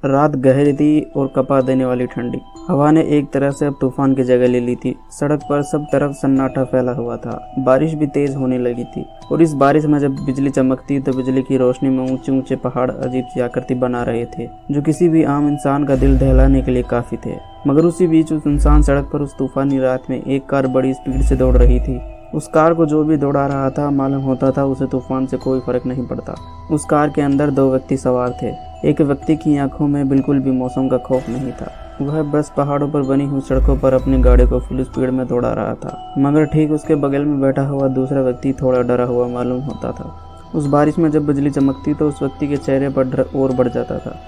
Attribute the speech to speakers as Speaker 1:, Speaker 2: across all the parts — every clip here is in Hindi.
Speaker 1: रात गहरी थी और कपा देने वाली ठंडी हवा ने एक तरह से अब तूफान की जगह ले ली थी। सड़क पर सब तरफ सन्नाटा फैला हुआ था। बारिश भी तेज होने लगी थी और इस बारिश में जब बिजली चमकती तो बिजली की रोशनी में ऊंचे ऊंचे पहाड़ अजीब सी आकृति बना रहे थे, जो किसी भी आम इंसान का दिल दहलाने के लिए काफी थे। मगर उसी बीच उस सुनसान सड़क पर उस तूफानी रात में एक कार बड़ी स्पीड से दौड़ रही थी। उस कार को जो भी दौड़ा रहा था, मालूम होता था उसे तूफान से कोई फर्क नहीं पड़ता। उस कार के अंदर 2 व्यक्ति सवार थे। एक व्यक्ति की आंखों में बिल्कुल भी मौसम का खौफ नहीं था। वह बस पहाड़ों पर बनी हुई सड़कों पर अपनी गाड़ी को फुल स्पीड में दौड़ा रहा था। मगर ठीक उसके बगल में बैठा हुआ दूसरा व्यक्ति थोड़ा डरा हुआ मालूम होता था। उस बारिश में जब बिजली चमकती तो उस व्यक्ति के चेहरे पर डर और बढ़ जाता था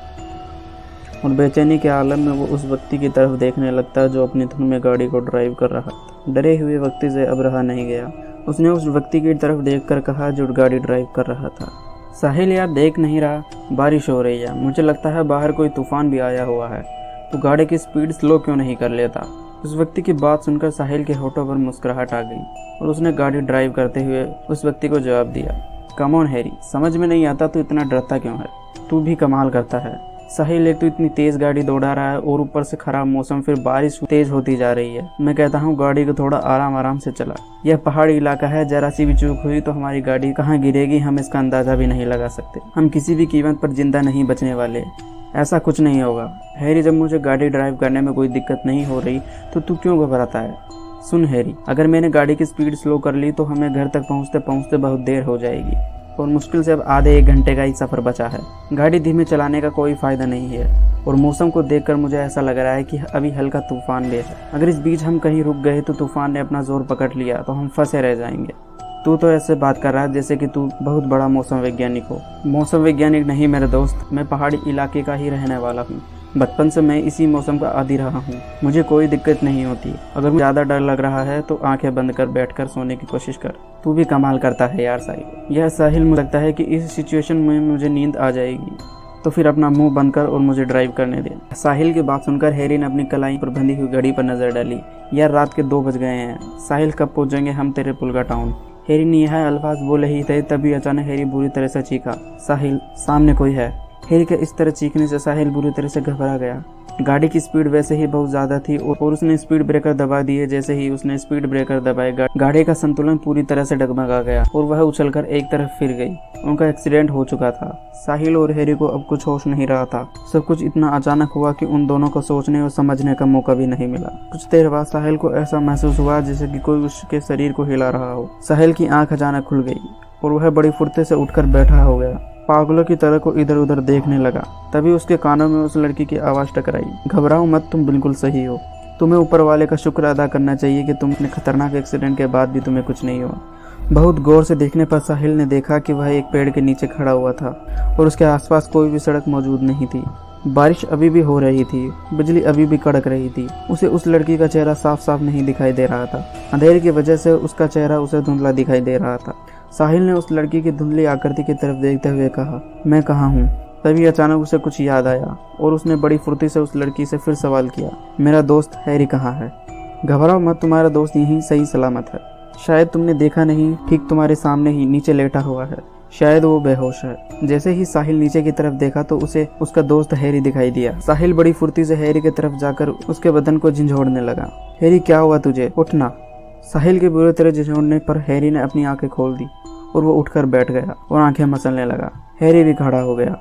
Speaker 1: और बेचैनी के आलम में वो उस व्यक्ति की तरफ देखने लगता जो अपनी धुन में गाड़ी को ड्राइव कर रहा था। डरे हुए व्यक्ति से अब रहा नहीं गया। उसने उस व्यक्ति की तरफ देखकर कहा जो गाड़ी ड्राइव कर रहा था, साहिल यार देख नहीं रहा, बारिश हो रही है, मुझे लगता है बाहर कोई तूफान भी आया हुआ है, तो गाड़ी की स्पीड स्लो क्यों नहीं कर लेता। उस व्यक्ति की बात सुनकर साहिल के होठों पर मुस्कुराहट आ गई और उसने गाड़ी ड्राइव करते हुए उस व्यक्ति को जवाब दिया, कम ऑन हैरी, समझ में नहीं आता तू इतना डरता क्यों है, तू भी कमाल करता है। साहिल एक तो इतनी तेज गाड़ी दौड़ा रहा है और ऊपर से खराब मौसम, फिर बारिश तेज होती जा रही है। मैं कहता हूँ गाड़ी को थोड़ा आराम आराम से चला। यह पहाड़ी इलाका है, जरा सी भी चूक हुई तो हमारी गाड़ी कहाँ गिरेगी हम इसका अंदाजा भी नहीं लगा सकते। हम किसी भी कीमत पर जिंदा नहीं बचने वाले। ऐसा कुछ नहीं होगा हैरी, जब मुझे गाड़ी ड्राइव करने में कोई दिक्कत नहीं हो रही तो तू क्यों घबराता है। सुन हैरी, अगर मैंने गाड़ी की स्पीड स्लो कर ली तो हमें घर तक पहुँचते पहुँचते बहुत देर हो जाएगी और मुश्किल से अब आधे 1 घंटे का ही सफ़र बचा है। गाड़ी धीमे चलाने का कोई फ़ायदा नहीं है और मौसम को देखकर मुझे ऐसा लग रहा है कि अभी हल्का तूफान भी है। अगर इस बीच हम कहीं रुक गए तो तूफान ने अपना जोर पकड़ लिया तो हम फंसे रह जाएंगे। तू तो ऐसे बात कर रहा है जैसे कि तू बहुत बड़ा मौसम वैज्ञानिक हो। मौसम वैज्ञानिक नहीं मेरे दोस्त, मैं पहाड़ी इलाके का ही रहने वाला हूँ। बचपन से मैं इसी मौसम का आदी रहा हूँ, मुझे कोई दिक्कत नहीं होती। अगर मुझे ज़्यादा डर लग रहा है तो आंखें बंद कर बैठकर सोने की कोशिश कर। तू भी कमाल करता है यार साहिल। यह साहिल, मुझे लगता है कि इस सिचुएशन में मुझे नींद आ जाएगी, तो फिर अपना मुंह बंद कर और मुझे ड्राइव करने दे। साहिल की बात सुनकर हैरी ने अपनी कलाई पर बंधी हुई घड़ी पर नजर डाली। यार रात के 2 बज गए हैं, साहिल कब पहुंचेंगे हम तेरे पुलगा टाउन। हैरी ने यह अल्फाज बोले ही थे तभी अचानक हैरी बुरी तरह से चीखा, साहिल सामने कोई है। हैरी के इस तरह चीखने से साहिल बुरी तरह से घबरा गया। गाड़ी की स्पीड वैसे ही बहुत ज़्यादा थी और उसने स्पीड ब्रेकर दबा दिए। जैसे ही उसने स्पीड ब्रेकर दबाए गाड़ी का संतुलन पूरी तरह से डगमगा गया और वह उछलकर एक तरफ फिर गई। उनका एक्सीडेंट हो चुका था। साहिल और हैरी को अब कुछ होश नहीं रहा था। सब कुछ इतना अचानक हुआ कि उन दोनों को सोचने और समझने का मौका भी नहीं मिला। कुछ देर बाद साहिल को ऐसा महसूस हुआ जैसे कि कोई उसके शरीर को हिला रहा हो। साहिल की आंख अचानक खुल गई और वह बड़ी फुर्ती से उठकर बैठा हो गया। पागलों की तरह को इधर उधर देखने लगा। तभी उसके कानों में उस लड़की की आवाज़ टकराई, घबराओ मत, तुम बिल्कुल सही हो। तुम्हें ऊपर वाले का शुक्र अदा करना चाहिए कि तुमने खतरनाक एक्सीडेंट के बाद भी तुम्हें कुछ नहीं हुआ। बहुत गौर से देखने पर साहिल ने देखा कि वह एक पेड़ के नीचे खड़ा हुआ था और उसके आसपास कोई भी सड़क मौजूद नहीं थी। बारिश अभी भी हो रही थी, बिजली अभी भी कड़क रही थी। उसे उस लड़की का चेहरा साफ साफ नहीं दिखाई दे रहा था। अंधेरे की वजह से उसका चेहरा उसे धुंधला दिखाई दे रहा था। साहिल ने उस लड़की की धुंधली आकृति की तरफ देखते हुए कहा, मैं कहाँ हूँ। तभी अचानक उसे कुछ याद आया और उसने बड़ी फुर्ती से उस लड़की से फिर सवाल किया, मेरा दोस्त हैरी कहाँ है। घबराओ मत, तुम्हारा दोस्त यहीं सही सलामत है। शायद तुमने देखा नहीं, ठीक तुम्हारे सामने ही नीचे लेटा हुआ है। शायद वो बेहोश है। जैसे ही साहिल नीचे की तरफ देखा तो उसे उसका दोस्त हैरी दिखाई दिया। साहिल बड़ी फुर्ती से हैरी की तरफ जाकर उसके बदन को झंझोड़ने लगा। हैरी क्या हुआ तुझे, उठना। साहिल के बुरी तरह झंझोड़ने पर हैरी ने अपनी आंखें खोल दी और वो उठकर बैठ गया और आंखें मसलने लगा। हैरी भी खड़ा हो गया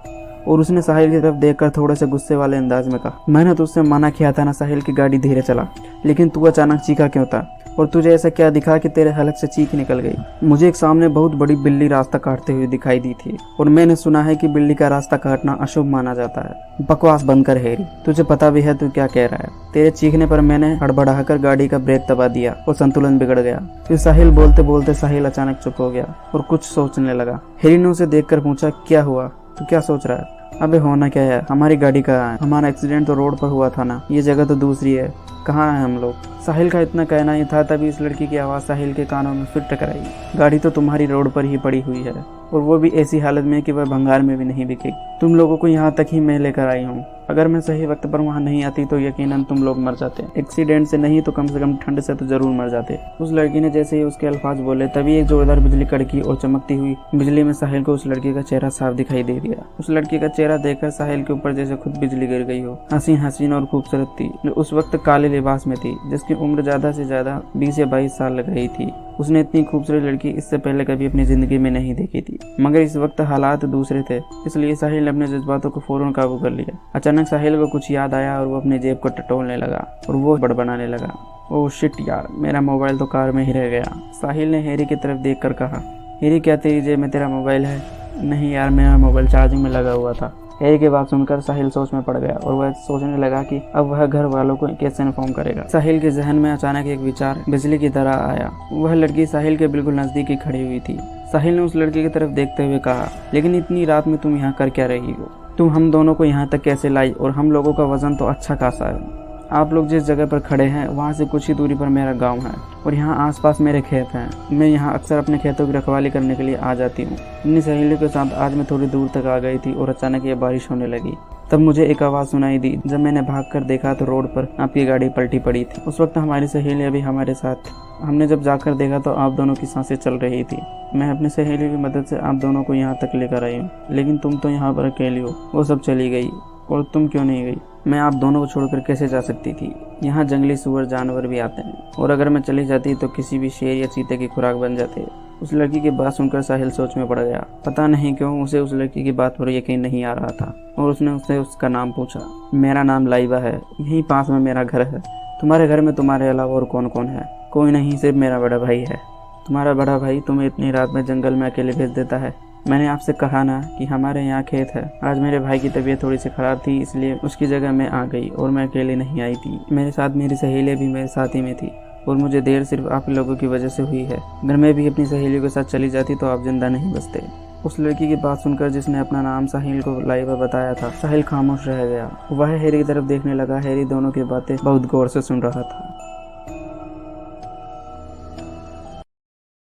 Speaker 1: और उसने साहिल की तरफ देखकर थोड़े से गुस्से वाले अंदाज में कहा, मैंने तुझसे मना किया था ना साहिल की गाड़ी धीरे चला, लेकिन तू अचानक चीखा क्यों था और तुझे ऐसा क्या दिखा कि तेरे हलक से चीख निकल गई। मुझे एक सामने बहुत बड़ी बिल्ली रास्ता काटते हुए दिखाई दी थी और मैंने सुना है कि बिल्ली का रास्ता काटना अशुभ माना जाता है। बकवास बंद कर हैरी, तुझे पता भी है तू क्या कह रहा है। तेरे चीखने पर मैंने हड़बड़ाकर गाड़ी का ब्रेक दबा दिया और संतुलन बिगड़ गया। फिर साहिल बोलते बोलते साहिल अचानक चुप हो गया और कुछ सोचने लगा। हैरी ने उसे देखकर पूछा, क्या हुआ, तू क्या सोच रहा है। अबे होना क्या है, हमारी गाड़ी कहाँ है, हमारा एक्सीडेंट तो रोड पर हुआ था ना, ये जगह तो दूसरी है, कहाँ है हम लोग। साहिल का इतना कहना ही था तभी इस लड़की की आवाज़ साहिल के कानों में फिर टकराई, गाड़ी तो तुम्हारी रोड पर ही पड़ी हुई है, और वो भी ऐसी हालत में कि वह भंगार में भी नहीं बिकेगी। तुम लोगों को यहाँ तक ही मैं लेकर आई हूँ। अगर मैं सही वक्त पर वहाँ नहीं आती तो यकीनन तुम लोग मर जाते। एक्सीडेंट से नहीं तो कम से कम ठंड से तो जरूर मर जाते। उस लड़की ने जैसे ही उसके अल्फाज बोले तभी एक जोरदार बिजली कड़की और चमकती हुई बिजली में साहिल को उस लड़की का चेहरा साफ दिखाई दे दिया। उस लड़की का चेहरा देखकर साहिल के ऊपर जैसे खुद बिजली गिर गई हो। हसीन और खूबसूरत थी, जो उस वक्त काले लिबास में थी, जिसकी उम्र ज्यादा से ज्यादा 20 या 22 साल लग रही थी। उसने इतनी खूबसूरत लड़की इससे पहले कभी अपनी जिंदगी में नहीं देखी थी, मगर इस वक्त हालात दूसरे थे, इसलिए साहिल ने अपने जज्बातों को फौरन काबू कर लिया। अचानक साहिल को कुछ याद आया और वो अपनी जेब को टटोलने लगा और वो बड़बड़ाने लगा, ओह शिट यार, मेरा मोबाइल तो कार में ही रह गया। साहिल ने हैरी की तरफ देखकर कहा, हैरी क्या तेरी जेब में तेरा मोबाइल है? नहीं यार, मेरा मोबाइल चार्जिंग में लगा हुआ था। हैरी की बात सुनकर साहिल सोच में पड़ गया और वह सोचने लगा कि अब वह घर वालों को कैसे इन्फॉर्म करेगा। साहिल के जहन में अचानक एक विचार बिजली की तरह आया। वह लड़की साहिल के बिल्कुल नजदीक ही खड़ी हुई थी। साहिल ने उस लड़की की तरफ देखते हुए कहा, लेकिन इतनी रात में तुम यहाँ कर क्या रही हो? तुम हम दोनों को यहाँ तक कैसे लाई? और हम लोगों का वजन तो अच्छा खासा है। आप लोग जिस जगह पर खड़े हैं वहाँ से कुछ ही दूरी पर मेरा गांव है और यहाँ आसपास मेरे खेत हैं। मैं यहाँ अक्सर अपने खेतों की रखवाली करने के लिए आ जाती हूँ। अपनी सहेलियों के साथ आज मैं थोड़ी दूर तक आ गई थी और अचानक ये बारिश होने लगी। तब मुझे एक आवाज़ सुनाई दी। जब मैंने भागकर देखा तो रोड पर आपकी गाड़ी पलटी पड़ी थी। उस वक्त हमारी सहेलियाँ भी हमारे साथ थी। हमने जब जाकर देखा तो आप दोनों की सांसें चल रही थी। मैं अपनी सहेलियों की मदद से आप दोनों को यहाँ तक लेकर आई हूँ, लेकिन तुम तो यहाँ पर अकेली हो। वो सब चली गई और तुम क्यों नहीं गई? मैं आप दोनों को छोड़कर कैसे जा सकती थी? यहाँ जंगली सुअर जानवर भी आते हैं और अगर मैं चली जाती तो किसी भी शेर या चीते की खुराक बन जाते। उस लड़की की बात सुनकर साहिल सोच में पड़ गया। पता नहीं क्यों उसे उस लड़की की बात पर यकीन नहीं आ रहा था और उसने उससे उसका नाम पूछा। मेरा नाम लाइबा है, यहीं पास में मेरा घर है। तुम्हारे घर में तुम्हारे अलावा और कौन कौन है? कोई नहीं, सिर्फ मेरा बड़ा भाई है। तुम्हारा बड़ा भाई तुम्हें इतनी रात में जंगल में अकेले भेज देता है? मैंने आपसे कहा ना कि हमारे यहाँ खेत है। आज मेरे भाई की तबीयत थोड़ी सी खराब थी, इसलिए उसकी जगह मैं आ गई और मैं अकेले नहीं आई थी। मेरे साथ मेरी सहेलियाँ भी मेरे साथ ही में थी और मुझे देर सिर्फ आप लोगों की वजह से हुई है। अगर मैं भी अपनी सहेलियों के साथ चली जाती तो आप जिंदा नहीं बचते। उस लड़की की बात सुनकर जिसने अपना नाम साहिल को लाइबा बताया था, साहिल खामोश रह गया। वह हैरी की तरफ देखने लगा। हैरी दोनों की बातें बहुत गौर से सुन रहा था।